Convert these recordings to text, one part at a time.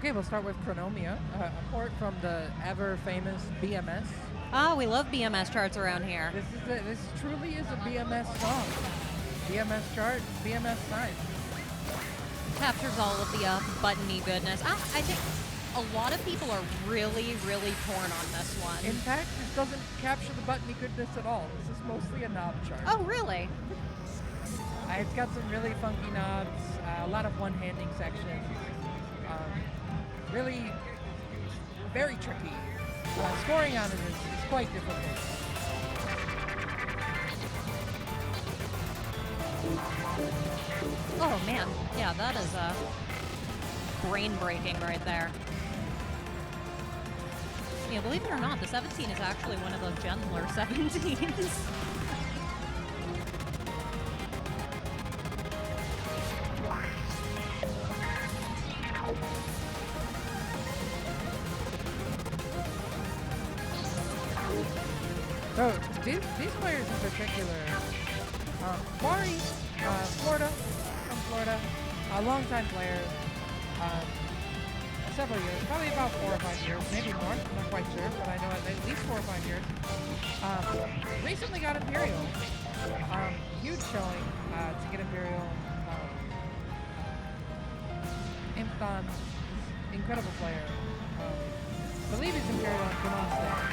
Okay, we'll start with Chronomia, a port from the ever-famous BMS. Ah, we love BMS charts around here. This truly is a BMS song. BMS chart, BMS time. Captures all of the buttony goodness. I think a lot of people are really, really torn on this one. In fact, this doesn't capture the buttony goodness at all. This is mostly a knob chart. Oh, really? It's got some really funky knobs, a lot of one-handing sections. Really very tricky. Scoring on it is quite difficult. Oh man, yeah, that is brain-breaking right there. Yeah, believe it or not, the 17 is actually one of the gentler 17s. So these players in particular, Wari, Florida, from Florida, a longtime player, several years, probably about 4 or 5 years, maybe more, I'm not quite sure, but I know at least 4 or 5 years. Recently got Imperial, huge showing to get Imperial. Impton, incredible player. I believe he's Imperial on Chronomia.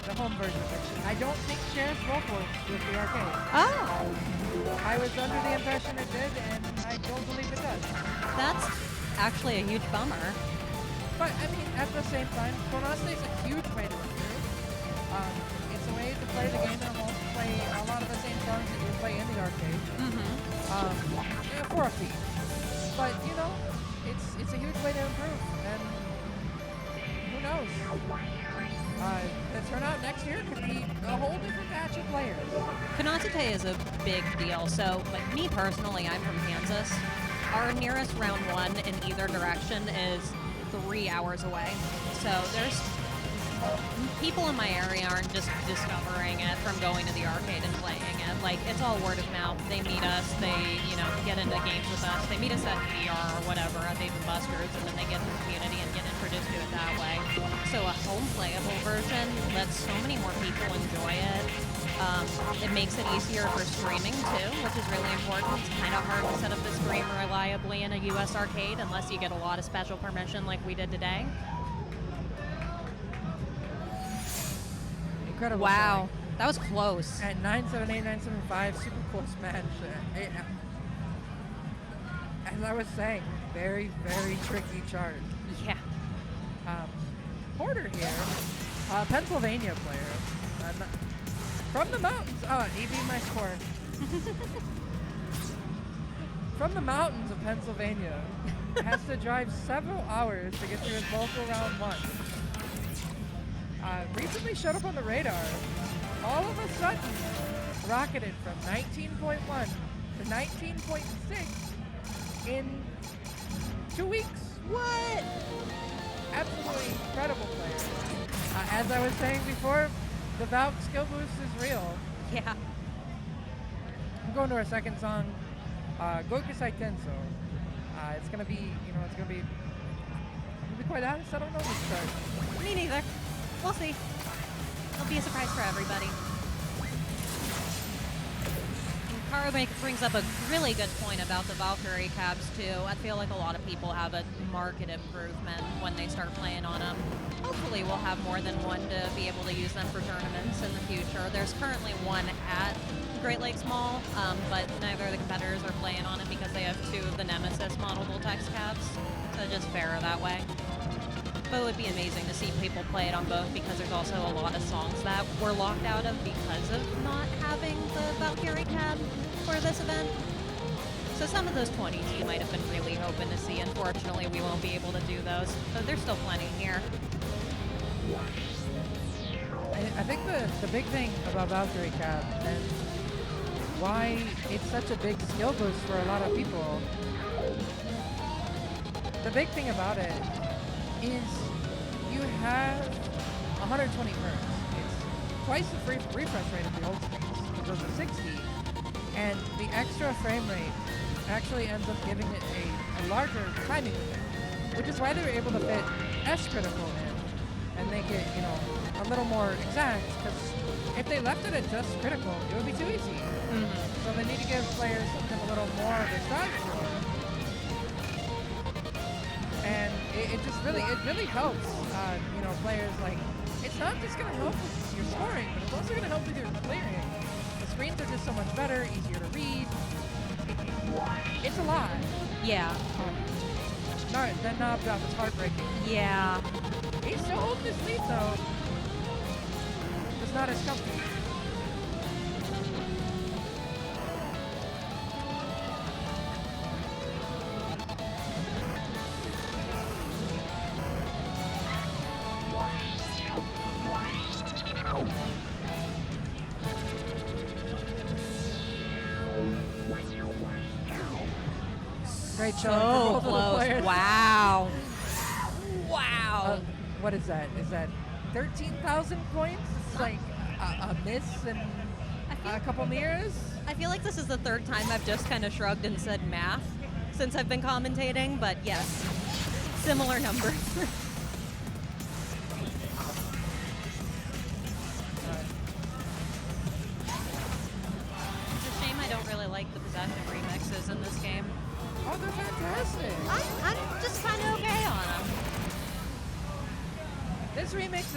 The home version, which I don't think shares vocals with the arcade. Oh! I was under the impression it did, and I don't believe it does. That's actually a huge bummer. But, I mean, at the same time, Chronomia is a huge way to improve. It's a way to play the game at home, play a lot of the same songs that you play in the arcade. For a fee. But, you know, it's a huge way to improve, and who knows? The turnout next year could be a whole different batch of players. Commentated is a big deal. So, like me personally, I'm from Kansas. Our nearest round 1 in either direction is 3 hours away. So there's people in my area aren't just discovering it from going to the arcade and playing it. Like, it's all word of mouth. They meet us, they, get into games with us. They meet us at VR or whatever at Dave & Buster's, and then they get in the community and get introduced to it that way. So a home playable version lets so many more people enjoy it. It makes it easier for streaming too, which is really important. It's kind of hard to set up the stream reliably in a US arcade unless you get a lot of special permission like we did today. Incredible. Wow, that was close. At 978, 975, super close match. As I was saying, very, very tricky chart. Yeah. Porter here, Pennsylvania player. From the mountains. Oh, he beat my score. From the mountains of Pennsylvania. Has to drive several hours to get through his vocal round 1. Recently showed up on the radar. All of a sudden, rocketed from 19.1 to 19.6 in 2 weeks. What? Absolutely incredible player. As I was saying before, the Valk skill boost is real. Yeah. I'm going to our second song,極彩天奏. It's gonna be, to be quite honest, I don't know this chart. Me neither. We'll see. It'll be a surprise for everybody. Kara brings up a really good point about the Valkyrie cabs too. I feel like a lot of people have a market improvement when they start playing on them. Hopefully we'll have more than one to be able to use them for tournaments in the future. There's currently one at Great Lakes Mall, but neither of the competitors are playing on it because they have 2 of the Nemesis model Voltex cabs. So just fairer that way. But it would be amazing to see people play it on both because there's also a lot of songs that were locked out of because of not having the Valkyrie cab for this event. So some of those 20s you might have been really hoping to see. Unfortunately, we won't be able to do those, but there's still plenty here. I think the big thing about Valkyrie cab and why it's such a big skill boost for a lot of people, the big thing about it is you have 120 hertz. It's twice the refresh rate of the old speeds. It goes to 60, and the extra frame rate actually ends up giving it a larger timing window. which is why they were able to fit S critical in and make it, you know, a little more exact. Because if they left it at just critical, it would be too easy. So they need to give players something a little more of a strive for. And it really helps, you know, players like, it's not just going to help with your scoring, but it's also going to help with your clearing. The screens are just so much better, easier to read. It's a lot. Yeah. That knob drop is heartbreaking. Yeah. He's still holding his lead though. Just not as comfy. Great shot. So close. Wow. Wow. What is that? Is that 13,000 points? It's like a miss and a couple mirrors? I feel like this is the third time I've just kind of shrugged and said math since I've been commentating, but yes, similar numbers. It's a shame I don't really like the possession remixes in this game. Oh, they're fantastic. I'm just kind of okay on them. This remix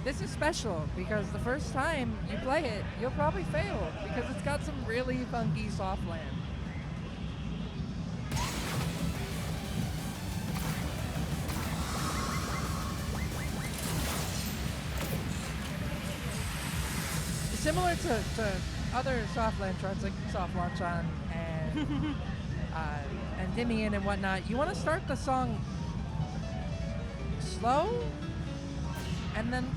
this is special because the first time you play it, you'll probably fail because it's got some really funky soft land. Similar to other soft land charts like Soft Launch On and Dimian and whatnot, you want to start the song slow and then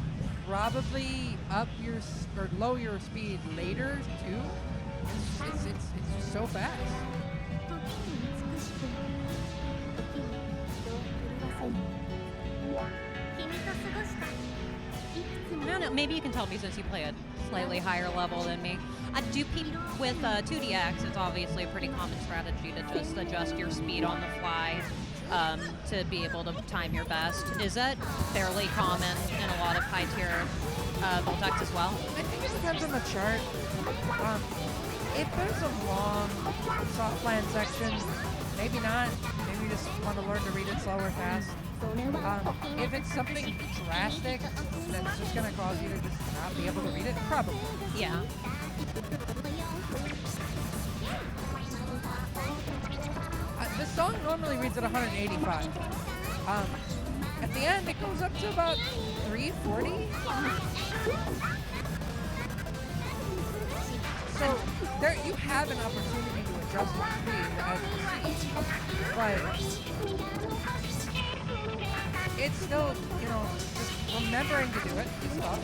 probably up your or lower your speed later too. It's just so fast. I don't know, maybe you can tell me since you play a slightly higher level than me. With 2DX, it's obviously a pretty common strategy to just adjust your speed on the fly to be able to time your best. Is that fairly common in a lot of high-tier Voltex as well? I think it depends on the chart. If there's a long soft land section, maybe not. Maybe you just want to learn to read it slow or fast. If it's something drastic that's just going to cause you to just not be able to read it, probably. Yeah. This song normally reads at 185. At the end, it goes up to about 340. So there, you have an opportunity to adjust your speed as you see, but it's still, you know, just remembering to do it is tough.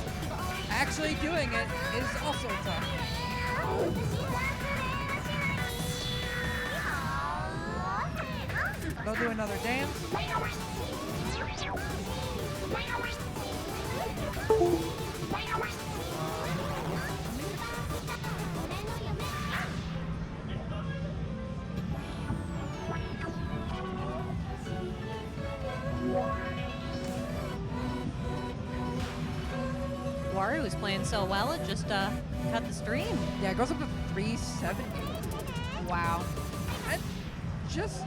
Actually doing it is also tough. They'll do another dance. Wari was playing so well, it just cut the stream. Yeah, it goes up to 370. Wow. And just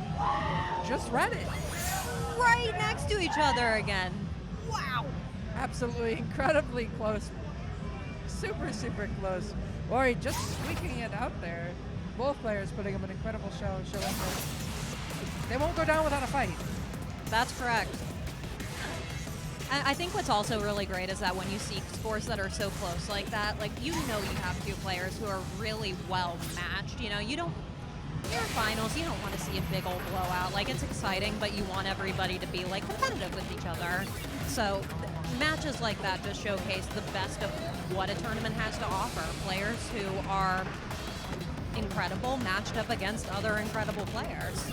read it. Right next to each other again. Wow. Absolutely incredibly close. Super, super close. Wari just squeaking it out there. Both players putting up an incredible show, showing that they won't go down without a fight. That's correct. I think what's also really great is that when you see scores that are so close like that, like, you know you have two players who are really well matched. You know, you're finals, you don't want to see a big old blowout. Like, it's exciting, but you want everybody to be, like, competitive with each other. So matches like that just showcase the best of what a tournament has to offer. Players who are incredible matched up against other incredible players.